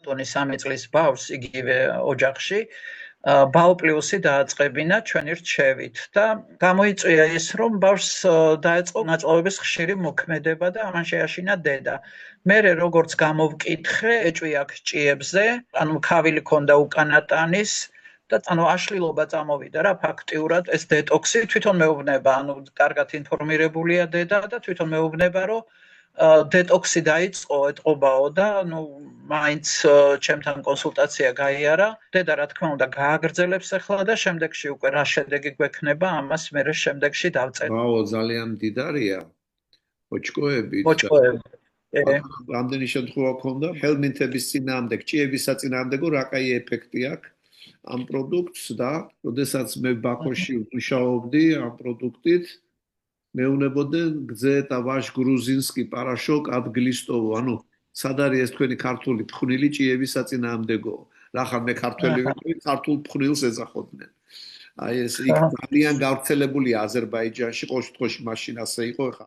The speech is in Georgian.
ტონი 3 წლის ბავშვს იგივე ოჯახში ბაოპლუსი დააწყებინა ჩვენი რჩევით და გამოიწვია ის რომ ბავშვს დაეწყო ნაწლავების ხშირი მოქმედება და ამან შეაშინა დედა. მერე როგორც გამოვკითხე, ეჭვია ჭიებზე, ანუ ქავილი ქონდა უკანა ტანის და ანუ აშლილობა წამოვიდა რა ფაქტიურად ეს დეტოქსი თვითონ მეუბნება, ანუ კარგად ინფორმირებულია დედა და თვითონ მეუბნება რომ დეტოქსი დაიწყო, ეთყობაო და ნუ მაინც ჩემთან კონსულტაცია გაიარა. დედა რა თქმა უნდა გააგრძელებს ახლა და შემდეგში უკვე რა შედეგი გვექნება, ამას მერე შემდეგში დავწერთ. ვაუ, ძალიან მდიდარია. ოჩკოებით. რამდენი შემთხვევა ქონდა ჰელმინთების წინააღმდეგ, ჭიების საწინააღმდეგო რა კაი ეფექტი აქვს ამ პროდუქტს და როდესაც მე ბაქოში ვმუშაობდი ამ პროდუქტით მეუნებოდნენ გძეეტა ვაშ გრუზინსკი პარაშოკ ადგლისტოვო, ანუ სად არის ეს თქვენი ქართული ფხვნილი ჭიების საწინააღმდეგო. რა ხარ მე ქართველი ვიყავი, ქართულ ფხვნილს ეძახოდნენ. აი ეს იქ ძალიან გავრცელებულია აზერბაიჯანში, ყოველ შემთხვევაში მაშინ ასე იყო, ხა